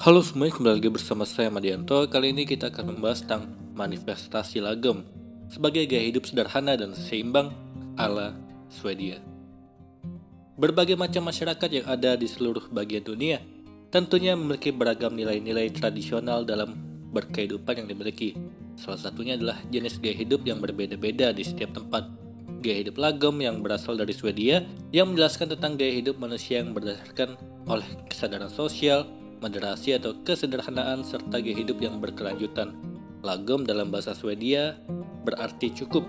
Halo semuanya, kembali lagi bersama saya Madianto. Kali ini kita akan membahas tentang manifestasi lagom sebagai gaya hidup sederhana dan seimbang ala Swedia. Berbagai macam masyarakat yang ada di seluruh bagian dunia tentunya memiliki beragam nilai-nilai tradisional dalam berkehidupan yang dimiliki. Salah satunya adalah jenis gaya hidup yang berbeda-beda di setiap tempat. Gaya hidup lagom yang berasal dari Swedia yang menjelaskan tentang gaya hidup manusia yang berdasarkan oleh kesadaran sosial, moderasi atau kesederhanaan serta gaya hidup yang berkelanjutan. Lagom dalam bahasa Swedia berarti cukup,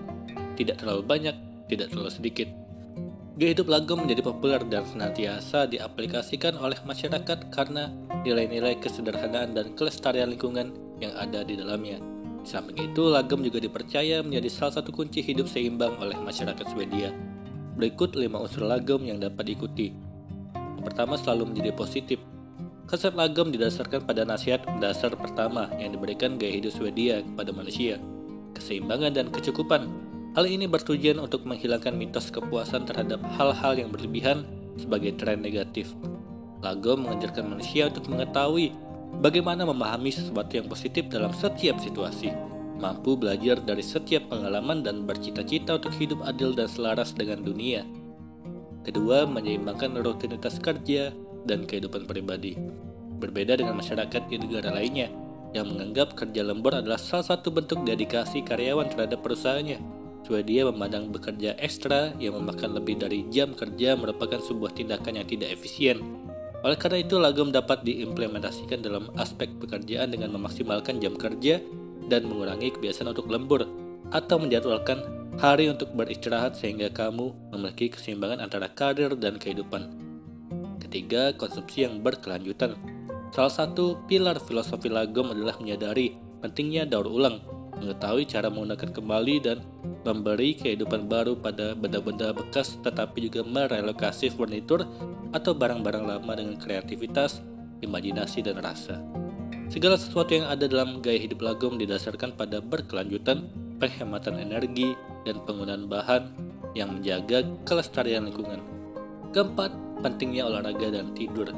tidak terlalu banyak, tidak terlalu sedikit. Gaya hidup lagom menjadi populer dan senantiasa diaplikasikan oleh masyarakat karena nilai-nilai kesederhanaan dan kelestarian lingkungan yang ada di dalamnya. Di samping itu, lagom juga dipercaya menjadi salah satu kunci hidup seimbang oleh masyarakat Swedia. Berikut 5 unsur lagom yang dapat diikuti. Yang pertama, selalu menjadi positif. Konsep lagom didasarkan pada nasihat dasar pertama yang diberikan gaya hidup Swedia kepada manusia, keseimbangan dan kecukupan. Hal ini bertujuan untuk menghilangkan mitos kepuasan terhadap hal-hal yang berlebihan sebagai tren negatif. Lagom mengajarkan manusia untuk mengetahui bagaimana memahami sesuatu yang positif dalam setiap situasi, mampu belajar dari setiap pengalaman dan bercita-cita untuk hidup adil dan selaras dengan dunia. Kedua, menyeimbangkan rutinitas kerja dan kehidupan pribadi. Berbeda dengan masyarakat di negara lainnya yang menganggap kerja lembur adalah salah satu bentuk dedikasi karyawan terhadap perusahaannya, Swedia memandang bekerja ekstra yang memakan lebih dari jam kerja merupakan sebuah tindakan yang tidak efisien. Oleh karena itu, lagom dapat diimplementasikan dalam aspek pekerjaan dengan memaksimalkan jam kerja dan mengurangi kebiasaan untuk lembur atau menjadwalkan hari untuk beristirahat sehingga kamu memiliki keseimbangan antara karir dan kehidupan. Ketiga, konsumsi yang berkelanjutan. Salah satu pilar filosofi lagom adalah menyadari pentingnya daur ulang, mengetahui cara menggunakan kembali dan memberi kehidupan baru pada benda-benda bekas, tetapi juga merelokasi furnitur atau barang-barang lama dengan kreativitas, imajinasi, dan rasa. Segala sesuatu yang ada dalam gaya hidup lagom didasarkan pada berkelanjutan, penghematan energi, dan penggunaan bahan yang menjaga kelestarian lingkungan. Keempat, pentingnya olahraga dan tidur.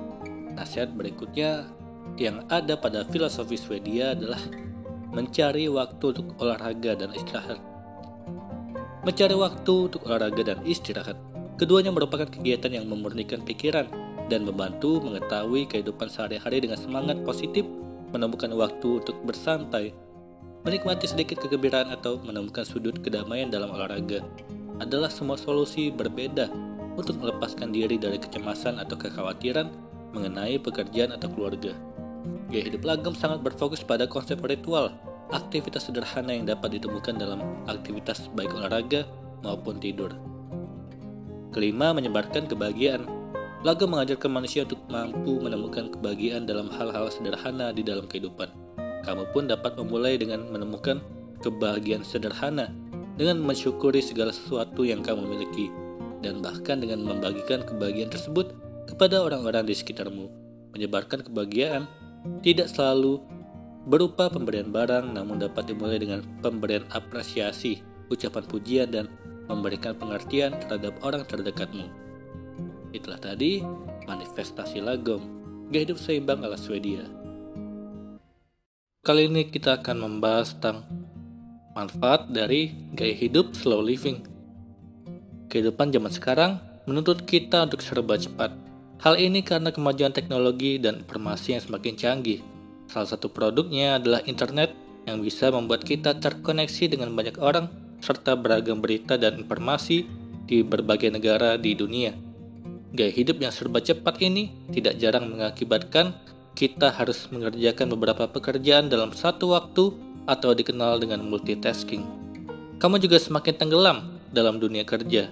Nasihat berikutnya yang ada pada filosofi Swedia adalah mencari waktu untuk olahraga dan istirahat. Mencari waktu untuk olahraga dan istirahat. Keduanya merupakan kegiatan yang memurnikan pikiran dan membantu mengetahui kehidupan sehari-hari dengan semangat positif, menemukan waktu untuk bersantai, menikmati sedikit kegembiraan atau menemukan sudut kedamaian dalam olahraga. Adalah semua solusi berbeda untuk melepaskan diri dari kecemasan atau kekhawatiran mengenai pekerjaan atau keluarga. Gaya hidup lagom sangat berfokus pada konsep ritual, aktivitas sederhana yang dapat ditemukan dalam aktivitas baik olahraga maupun tidur. Kelima, menyebarkan kebahagiaan. Lagom mengajarkan manusia untuk mampu menemukan kebahagiaan dalam hal-hal sederhana di dalam kehidupan. Kamu pun dapat memulai dengan menemukan kebahagiaan sederhana, dengan mensyukuri segala sesuatu yang kamu miliki, dan bahkan dengan membagikan kebahagiaan tersebut kepada orang-orang di sekitarmu. Menyebarkan kebahagiaan tidak selalu berupa pemberian barang, namun dapat dimulai dengan pemberian apresiasi, ucapan pujian, dan memberikan pengertian terhadap orang terdekatmu. Itulah tadi manifestasi lagom, gaya hidup seimbang ala Swedia. Kali ini kita akan membahas tentang manfaat dari gaya hidup slow living. Kehidupan zaman sekarang menuntut kita untuk serba cepat. Hal ini karena kemajuan teknologi dan informasi yang semakin canggih. Salah satu produknya adalah internet yang bisa membuat kita terkoneksi dengan banyak orang serta beragam berita dan informasi di berbagai negara di dunia. Gaya hidup yang serba cepat ini tidak jarang mengakibatkan kita harus mengerjakan beberapa pekerjaan dalam satu waktu atau dikenal dengan multitasking. Kamu juga semakin tenggelam dalam dunia kerja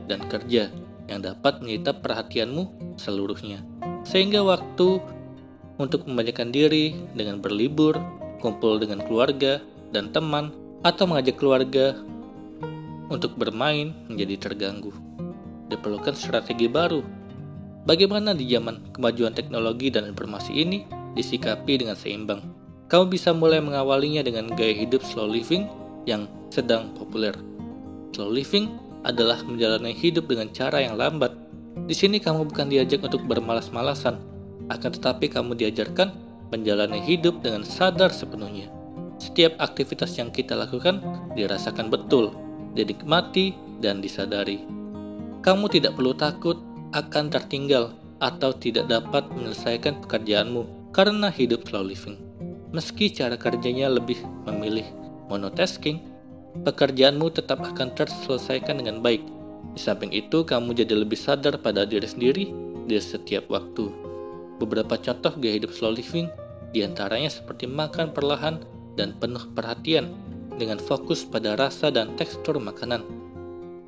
dan kerja yang dapat menyita perhatianmu seluruhnya. Sehingga waktu untuk membanyakan diri dengan berlibur, kumpul dengan keluarga dan teman, atau mengajak keluarga untuk bermain menjadi terganggu. Diperlukan strategi baru. Bagaimana di zaman kemajuan teknologi dan informasi ini disikapi dengan seimbang? Kamu bisa mulai mengawalinya dengan gaya hidup slow living yang sedang populer. Slow living adalah menjalani hidup dengan cara yang lambat. Di sini kamu bukan diajak untuk bermalas-malasan, Akan tetapi kamu diajarkan menjalani hidup dengan sadar sepenuhnya. Setiap aktivitas yang kita lakukan dirasakan betul, dinikmati, dan disadari. Kamu tidak perlu takut akan tertinggal atau tidak dapat menyelesaikan pekerjaanmu karena hidup slow living. Meski cara kerjanya lebih memilih monotasking, pekerjaanmu tetap akan terselesaikan dengan baik. Di samping itu, kamu jadi lebih sadar pada diri sendiri di setiap waktu. Beberapa contoh gaya hidup slow living diantaranya seperti makan perlahan dan penuh perhatian dengan fokus pada rasa dan tekstur makanan.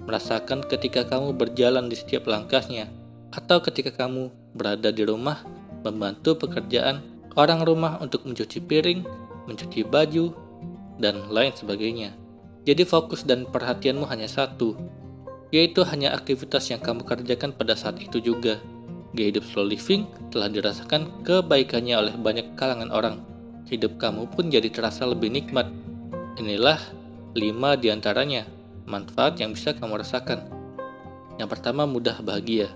Merasakan ketika kamu berjalan di setiap langkahnya, atau ketika kamu berada di rumah membantu pekerjaan orang rumah untuk mencuci piring, mencuci baju, dan lain sebagainya. Jadi fokus dan perhatianmu hanya satu, yaitu hanya aktivitas yang kamu kerjakan pada saat itu juga. Gaya hidup slow living telah dirasakan kebaikannya oleh banyak kalangan orang. Hidup kamu pun jadi terasa lebih nikmat. Inilah 5 diantaranya manfaat yang bisa kamu rasakan. Yang pertama, mudah bahagia.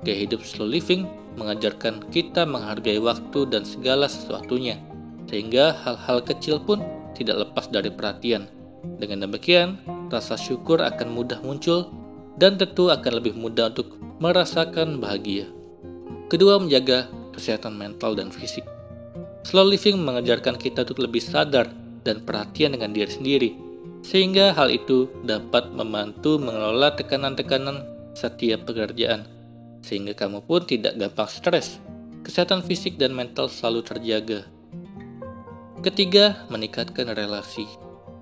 Gaya hidup slow living mengajarkan kita menghargai waktu dan segala sesuatunya, sehingga hal-hal kecil pun tidak lepas dari perhatian. Dengan demikian, rasa syukur akan mudah muncul dan tentu akan lebih mudah untuk merasakan bahagia. Kedua, menjaga kesehatan mental dan fisik. Slow living mengajarkan kita untuk lebih sadar dan perhatian dengan diri sendiri, sehingga hal itu dapat membantu mengelola tekanan-tekanan setiap pekerjaan, sehingga kamu pun tidak gampang stres. Kesehatan fisik dan mental selalu terjaga. Ketiga, meningkatkan relasi.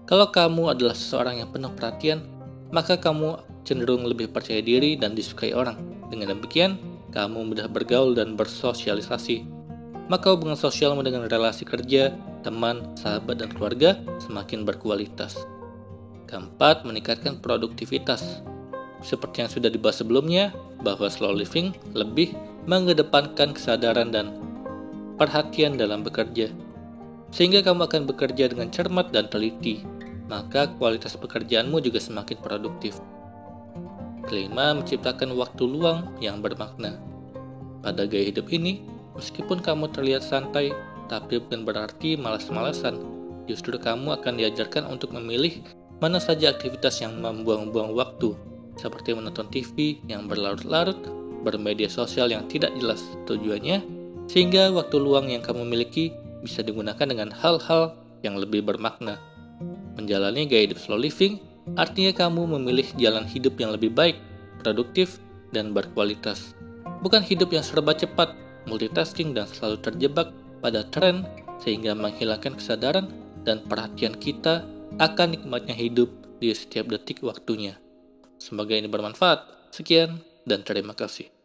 Kalau kamu adalah seseorang yang penuh perhatian, maka kamu cenderung lebih percaya diri dan disukai orang. Dengan demikian, kamu mudah bergaul dan bersosialisasi. Maka hubungan sosialmu dengan relasi kerja, teman, sahabat, dan keluarga semakin berkualitas. Keempat, meningkatkan produktivitas. Seperti yang sudah dibahas sebelumnya, bahwa slow living lebih mengedepankan kesadaran dan perhatian dalam bekerja. Sehingga kamu akan bekerja dengan cermat dan teliti, maka kualitas pekerjaanmu juga semakin produktif. Kelima, menciptakan waktu luang yang bermakna. Pada gaya hidup ini, meskipun kamu terlihat santai, tapi bukan berarti malas-malasan. Justru kamu akan diajarkan untuk memilih mana saja aktivitas yang membuang-buang waktu, seperti menonton TV yang berlarut-larut, bermedia sosial yang tidak jelas tujuannya, sehingga waktu luang yang kamu miliki bisa digunakan dengan hal-hal yang lebih bermakna. Menjalani gaya hidup slow living artinya kamu memilih jalan hidup yang lebih baik, produktif, dan berkualitas. Bukan hidup yang serba cepat, multitasking, dan selalu terjebak pada tren sehingga menghilangkan kesadaran dan perhatian kita akan nikmatnya hidup di setiap detik waktunya. Semoga ini bermanfaat. Sekian dan terima kasih.